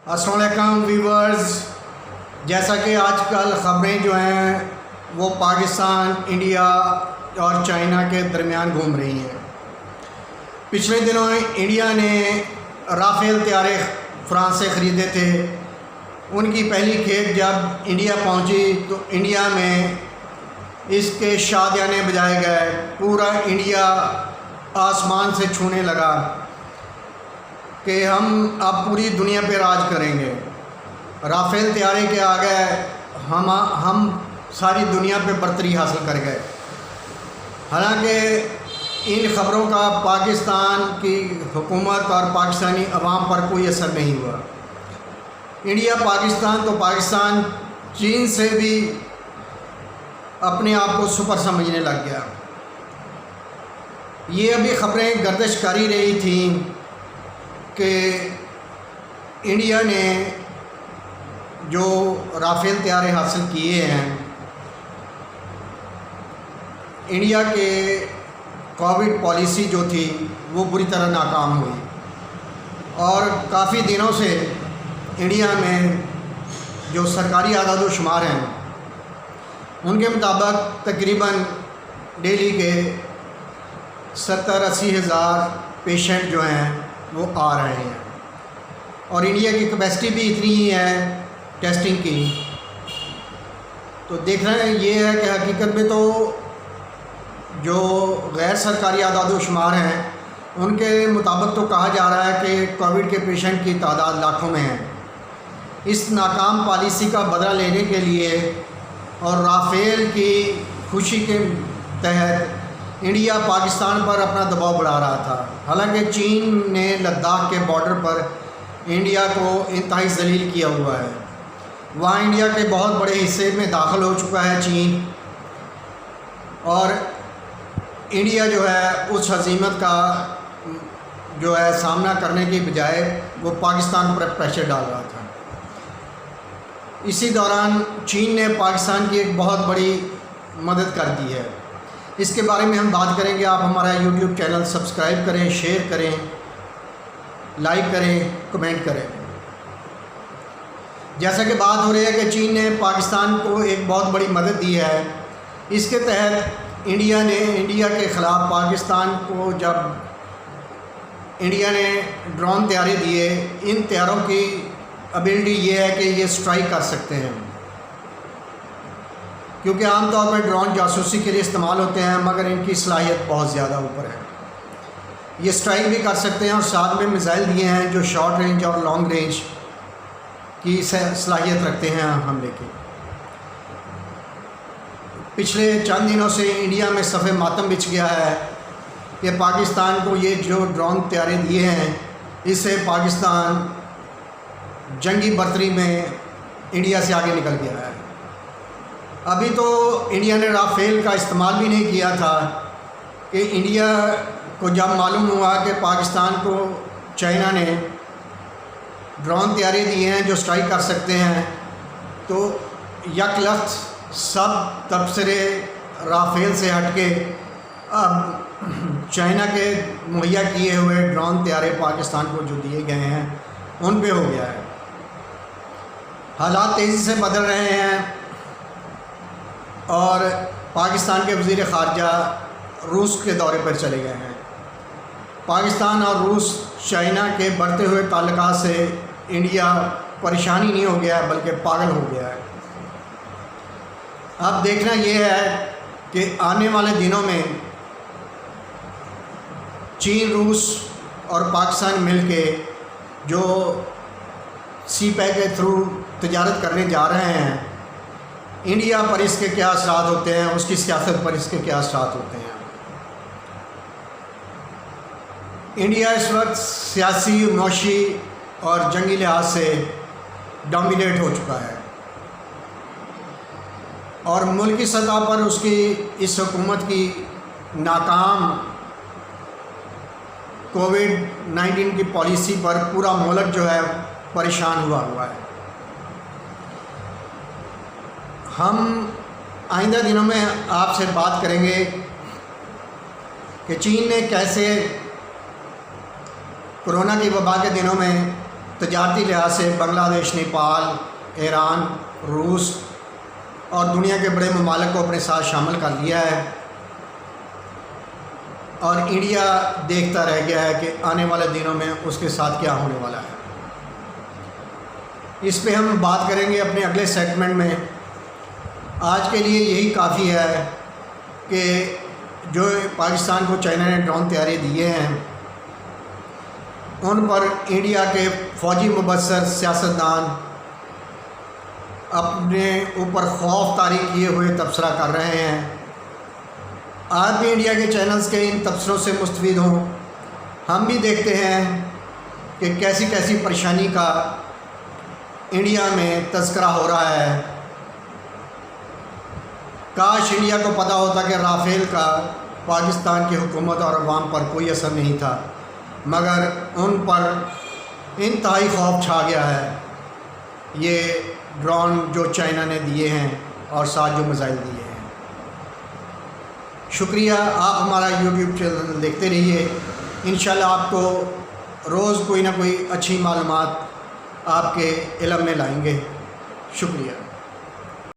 अस्सलाम वालेकुम व्यूवर्स, जैसा कि आजकल ख़बरें जो हैं वो पाकिस्तान, इंडिया और चाइना के दरमियान घूम रही हैं। पिछले दिनों इंडिया ने राफेल तैयारे फ्रांस से ख़रीदे थे। उनकी पहली खेप जब इंडिया पहुंची तो इंडिया में इसके शादियाने बजाए गए। पूरा इंडिया आसमान से छूने लगा कि हम अब पूरी दुनिया पे राज करेंगे। राफेल तैयारे के आगे हम सारी दुनिया पे बरतरी हासिल कर गए। हालांकि इन ख़बरों का पाकिस्तान की हुकूमत और पाकिस्तानी अवाम पर कोई असर नहीं हुआ। इंडिया पाकिस्तान तो पाकिस्तान चीन से भी अपने आप को सुपर समझने लग गया। ये अभी ख़बरें गर्दिश कर ही रही थी कि इंडिया ने जो राफेल तैयारे हासिल किए हैं, इंडिया के कोविड पॉलिसी जो थी वो बुरी तरह नाकाम हुई और काफ़ी दिनों से इंडिया में जो सरकारी आदाद व शुमार हैं उनके मुताबिक तकरीबन डेली के 70-80 हज़ार पेशेंट जो हैं वो आ रहे हैं और इंडिया की कैपेसिटी भी इतनी ही है टेस्टिंग की। तो देख रहे हैं ये है कि हकीकत में तो जो गैर सरकारी आदाद व शुमार हैं उनके मुताबिक तो कहा जा रहा है कि कोविड के पेशेंट की तादाद लाखों में है। इस नाकाम पॉलिसी का बदला लेने के लिए और राफेल की खुशी के तहत इंडिया पाकिस्तान पर अपना दबाव बढ़ा रहा था। हालांकि चीन ने लद्दाख के बॉर्डर पर इंडिया को इंतहाई ज़लील किया हुआ है। वहाँ इंडिया के बहुत बड़े हिस्से में दाखिल हो चुका है चीन, और इंडिया जो है उस हज़ीमत का जो है सामना करने की बजाय वो पाकिस्तान पर प्रेशर डाल रहा था। इसी दौरान चीन ने पाकिस्तान की एक बहुत बड़ी मदद कर दी है। इसके बारे में हम बात करेंगे। आप हमारा YouTube चैनल सब्सक्राइब करें, शेयर करें, लाइक करें, कमेंट करें। जैसा कि बात हो रही है कि चीन ने पाकिस्तान को एक बहुत बड़ी मदद दी है। इसके तहत इंडिया ने इंडिया के ख़िलाफ़ पाकिस्तान को जब इंडिया ने ड्रोन तैयारी दिए, इन तैयारों की एबिलिटी ये है कि ये स्ट्राइक कर सकते हैं, क्योंकि आमतौर पर ड्रोन जासूसी के लिए इस्तेमाल होते हैं मगर इनकी सलाहियत बहुत ज़्यादा ऊपर है। ये स्ट्राइक भी कर सकते हैं और साथ में मिसाइल दिए हैं जो शॉर्ट रेंज और लॉन्ग रेंज की सलाहियत रखते हैं हमले की। पिछले चंद दिनों से इंडिया में सफ़े मातम बिछ गया है कि पाकिस्तान को ये जो ड्रोन तैयारी दिए हैं इससे पाकिस्तान जंगी बर्तरी में इंडिया से आगे निकल गया है। अभी तो इंडिया ने राफेल का इस्तेमाल भी नहीं किया था कि इंडिया को जब मालूम हुआ कि पाकिस्तान को चाइना ने ड्रोन तैयारी दिए हैं जो स्ट्राइक कर सकते हैं, तो यकलख्त सब तबसरे राफेल से हटके अब चाइना के मुहैया किए हुए ड्रोन तैयारे पाकिस्तान को जो दिए गए हैं उन पे हो गया है। हालात तेज़ी से बदल रहे हैं और पाकिस्तान के वज़ीर ख़ारजा रूस के दौरे पर चले गए हैं। पाकिस्तान और रूस चाइना के बढ़ते हुए ताल्लुकात से इंडिया परेशानी नहीं हो गया बल्कि पागल हो गया है। अब देखना ये है कि आने वाले दिनों में चीन, रूस और पाकिस्तान मिलके जो सी-पैक के थ्रू तिजारत करने जा रहे हैं, इंडिया पर इसके क्या असरात होते हैं, उसकी सियासत पर इसके क्या असरात होते हैं। इंडिया इस वक्त सियासी, मौशी और जंगी लिहाज से डोमिनेट हो चुका है और मुल्की सतह पर उसकी इस हुकूमत की नाकाम कोविड-19 की पॉलिसी पर पूरा मुल्क जो है परेशान हुआ है। हम आइंदा दिनों में आपसे बात करेंगे कि चीन ने कैसे कोरोना की वबा के दिनों में तजारती लिहाज से बांग्लादेश, नेपाल, ईरान, रूस और दुनिया के बड़े ममालिक को अपने साथ शामिल कर लिया है और इंडिया देखता रह गया है कि आने वाले दिनों में उसके साथ क्या होने वाला है। इस पे हम बात करेंगे अपने अगले सेगमेंट में। आज के लिए यही काफ़ी है कि जो पाकिस्तान को चाइना ने ड्रोन तैयारी दिए हैं उन पर इंडिया के फ़ौजी मुबस्सर सियासतदान अपने ऊपर खौफ तारी किए हुए तबसरा कर रहे हैं। आज भी इंडिया के चैनल्स के इन तबसरों से मुस्तफ़ीद हों। हम भी देखते हैं कि कैसी कैसी परेशानी का इंडिया में तज़किरा हो रहा है। काश इंडिया को पता होता कि राफ़ेल का पाकिस्तान की हुकूमत और अवाम पर कोई असर नहीं था, मगर उन पर इंतहाई खौफ छा गया है ये ड्रोन जो चाइना ने दिए हैं और साथ जो मिसाइल दिए हैं। शुक्रिया, आप हमारा YouTube चैनल देखते रहिए। इंशाल्लाह आपको रोज़ कोई ना कोई अच्छी मालूमात आपके इल्म में लाएंगे। शुक्रिया।